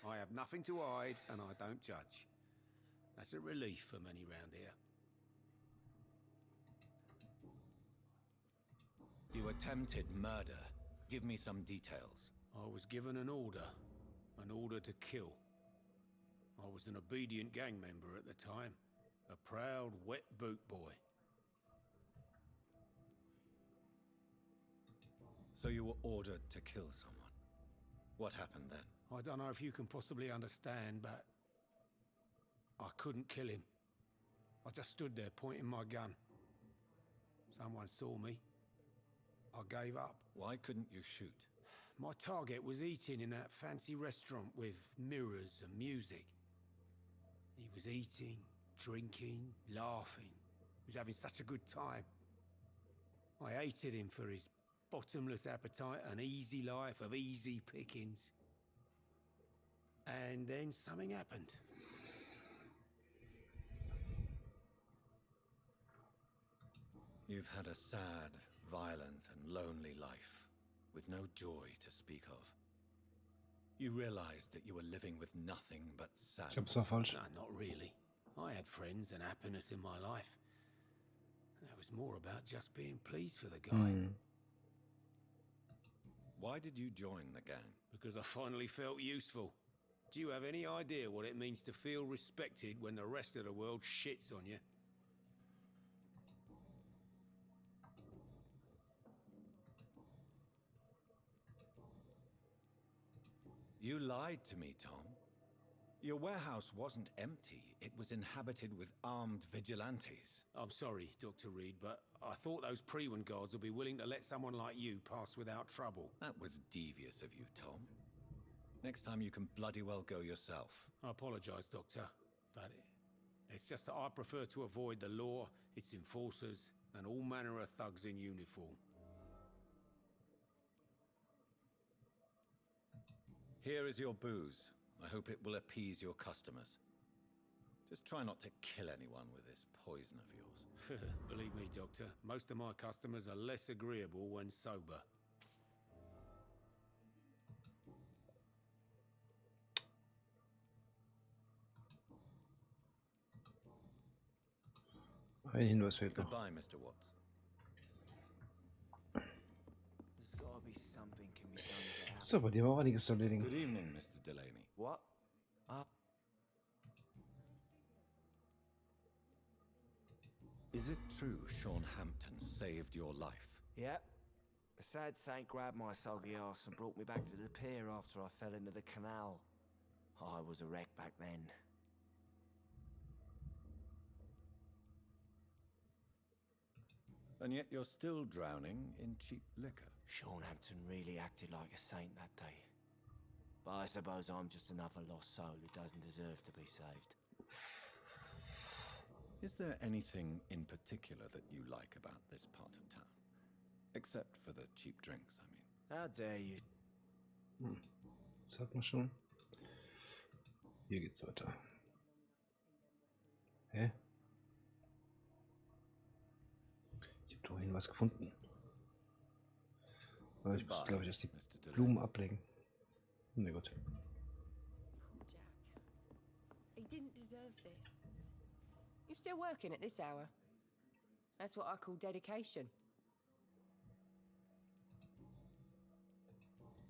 I have nothing to hide, and I don't judge. That's a relief for many round here.
You attempted murder. Give me some details.
I was given an order to kill. I was an obedient gang member at the time, a proud wet boot boy.
So you were ordered to kill someone. What happened then?
I don't know if you can possibly understand, but I couldn't kill him. I just stood there pointing my gun. Someone saw me. I gave up.
Why couldn't you shoot?
My target was eating in that fancy restaurant with mirrors and music. He was eating, drinking, laughing. He was having such a good time. I hated him for his bottomless appetite and easy life of easy pickings. And then something happened.
You've had a sad, violent and lonely life, with no joy to speak of. You realized that you were living with nothing but
Ich hab's
sadness.
war falsch.
No, not really. I had friends and happiness in my life. It was more about just being pleased for the guy.
Why did you join the gang?
Because I finally felt useful. Do you have any idea what it means to feel respected when the rest of the world shits on you?
You lied to me, Tom. Your warehouse wasn't empty. It was inhabited with armed vigilantes.
I'm sorry, Dr. Reed, but I thought those Prewen guards would be willing to let someone like you pass without trouble.
That was devious of you, Tom. Next time you can bloody well go yourself.
I apologize, Doctor, but it's just that I prefer to avoid the law, its enforcers, and all manner of thugs in uniform.
Here is your booze. I hope it will appease your customers. Just try not to kill anyone with this poison of yours.
Believe me, Doctor, most of my customers are less agreeable when sober.
Ein Hinweis fehlt noch.
Goodbye, Mr. Watts.
There's gotta be something can be done to help.
So, bei dir war auch einiges zu erledigen.
Good evening, Mr. Delaney.
What? Up?
Is it true Sean Hampton saved your life?
Yep. A sad saint grabbed my soggy ass and brought me back to the pier after I fell into the canal. I was a wreck back then.
And yet you're still drowning in cheap liquor.
Sean Hampton really acted like a saint that day. But I suppose I'm just another lost soul who doesn't deserve to be saved.
Is there anything in particular that you like about this part of town? Except for the cheap drinks, I mean.
How dare you?
Das hat man schon. Hier geht's weiter. Hä? Ich habe vorhin was gefunden. Aber ich muss, glaube ich, erst die
Mr. Delaney.
Blumen ablegen. Na gut.
Jack. He didn't deserve this. You're still working at this hour. That's what I call dedication.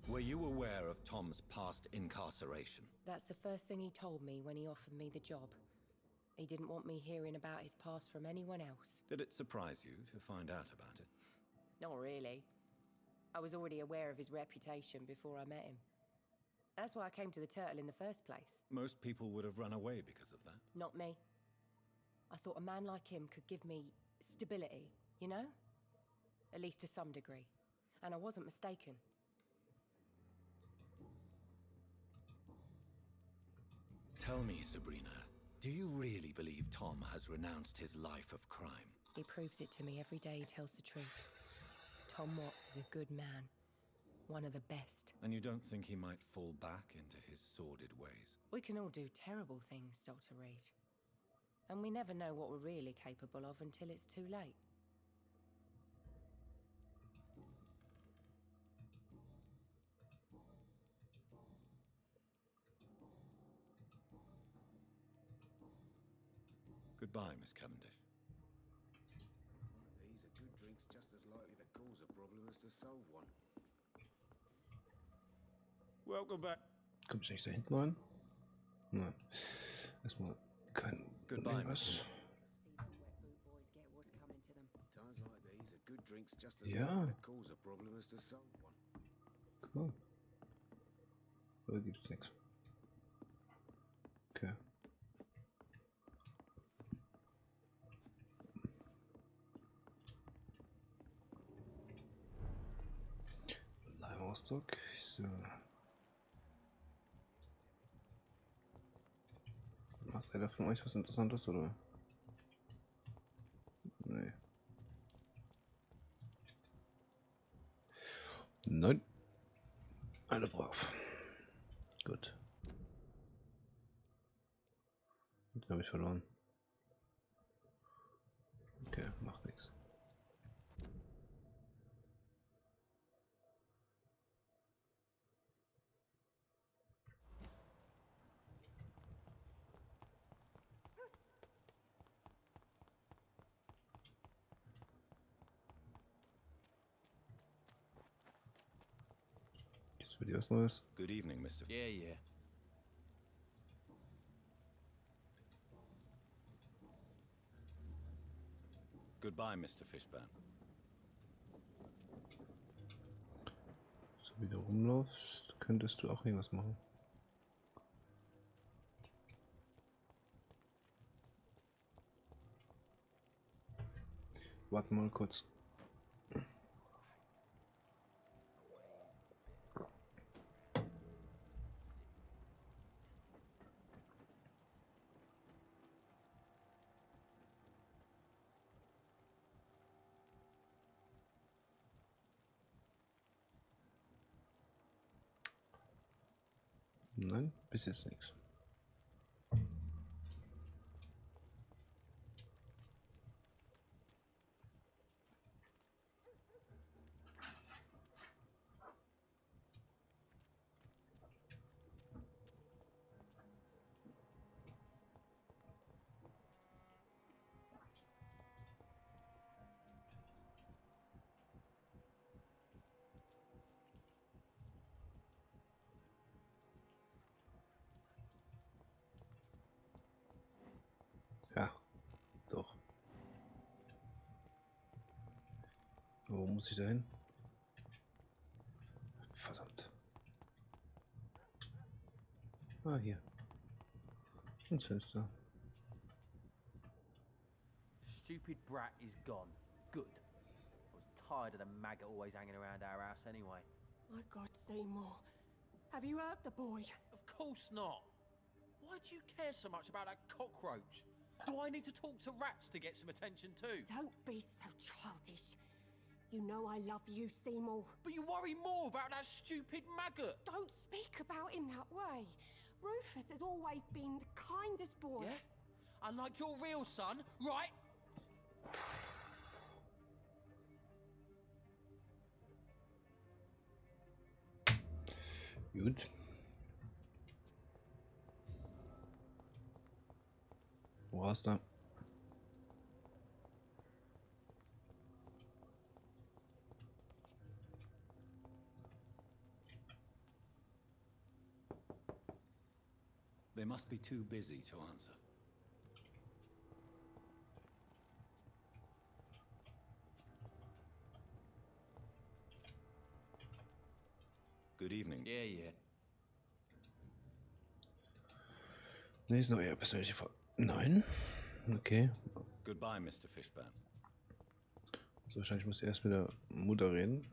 Were you aware of Tom's past incarceration?
That's the first thing he told me when he offered me the job. He didn't want me hearing about his past from anyone else.
Did it surprise you to find out about it?
Not really. I was already aware of his reputation before I met him. That's why I came to the turtle in the first place.
Most people would have run away because of that.
Not me. I thought a man like him could give me stability, you know? At least to some degree. And I wasn't mistaken.
Tell me, Sabrina, do you really believe Tom has renounced his life of crime?
He proves it to me every day he tells the truth. Tom Watts is a good man. One of the best.
And you don't think he might fall back into his sordid ways?
We can all do terrible things, Dr. Reed. And we never know what we're really capable of until it's too late.
Goodbye, Miss Cavendish.
These are good drinks just as likely to cause a problem as to solve one. Welcome back.
Kommt ich nicht da hinten rein? Nein. Erstmal kein
Goodbye,
was.
Times like these are good drinks just as
Ja.
likely to cause a problem as to solve one.
Cool. Oder gibt's nichts? Okay. Leimausdruck. So. Macht einer von euch was Interessantes, oder? Nee. Nein. Alle brav. Gut. Den habe ich verloren. Okay, macht nichts. Gibt's für dich was Neues?
Good evening, Mr.
Yeah.
Goodbye, Mr. Fishburne.
So wie du rumlaufst, könntest du auch irgendwas machen. Warte mal kurz. Nein, bis jetzt nichts. Ja, doch. Wo muss ich da hin? Verdammt. Ah, hier. Ins Fenster.
Stupid brat is gone. Good. I was tired of the maggot always hanging around our house anyway.
My God, Seymour. Have you hurt the boy?
Of course not. Why do you care so much about that cockroach? Do I need to talk to rats to get some attention too?
Don't be so childish. You know I love you, Seymour.
But you worry more about that stupid maggot.
Don't speak about him that way. Rufus has always been the kindest boy.
Yeah? Unlike your real son, right?
Gut. Wo warst du?
They must be too busy to answer. Good evening.
Yeah.
Ne, ist noch eher persönliche Frage. Nein? Okay.
Goodbye, Mr. Fishburne.
So, wahrscheinlich muss ich erst mit der Mutter reden.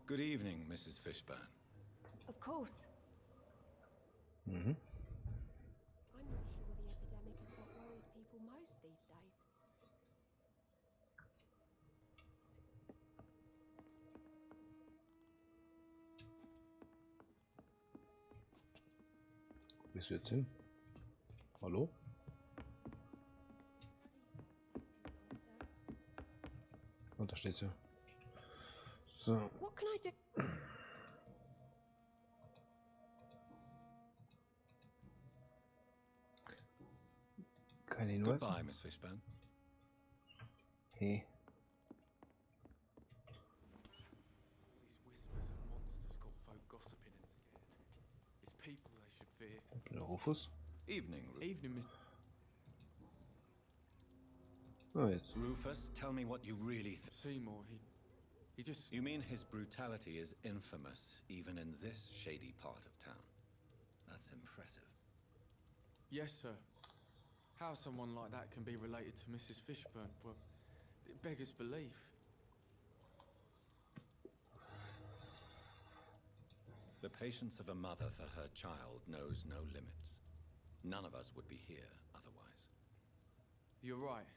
Good evening, Mrs. Fishburne.
Of course.
Mhm.
I'm not sure the epidemic is what worries people most these days.
Wo bist du jetzt hin? Hallo? Und da steht sie. So.
What can I do?
Keine Hinweise.
Goodbye, Miss Fishburne.
Hey.
These whispers of monsters got folk gossiping and scared. It's people they should fear.
Ich bin der Rufus.
Evening,
Evening, Miss.
Ah, jetzt.
Rufus, tell me what you really
Seymour, he just...
You mean his brutality is infamous, even in this shady part of town? That's impressive.
Yes, sir. How someone like that can be related to Mrs. Fishburne, well, it beggars belief.
The patience of a mother for her child knows no limits. None of us would be here otherwise.
You're right.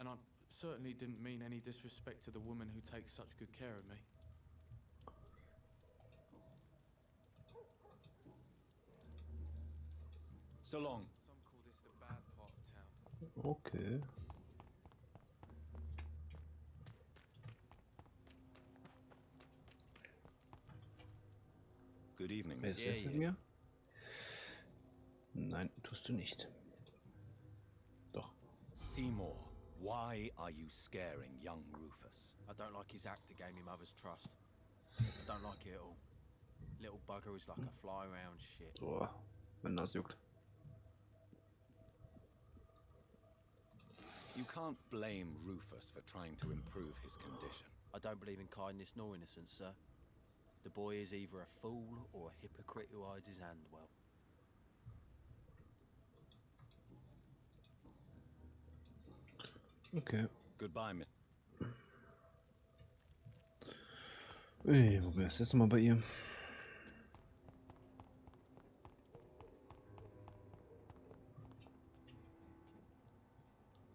And I certainly didn't mean any disrespect to the woman who takes such good care of me.
So long.
Some call this the bad part of town.
Okay.
Good evening,
Wer ist
Miss.
jetzt mit mir? Nein, tust du nicht. Doch.
Seymour, why are you scaring young Rufus?
I don't like his act that gave me mother's trust. I don't like it at all. Little bugger is like a fly around shit.
So, meine Nase juckt.
You can't blame Rufus for trying to improve his condition.
I don't believe in kindness nor innocence, sir. The boy is either a fool or a hypocrite who hides his hand well.
Okay.
Goodbye, Miss.
Ey, wo wär's jetzt nochmal bei ihr?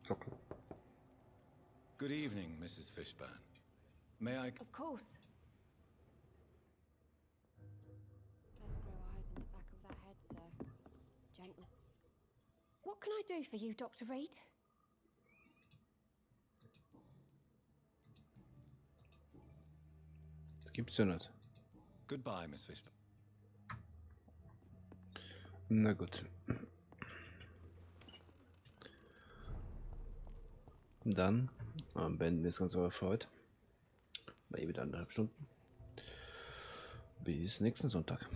Okay.
Good evening, Mrs. Fishburne. May I...
Of course. Does grow eyes in the back of that head, sir. Gentle. What can I do for you, Dr. Reed?
Das gibt's ja nicht.
Goodbye, Miss Fishburne.
Na gut. Dann beenden wir das Ganze aber für heute. Bei wieder 1,5 Stunden. Bis nächsten Sonntag.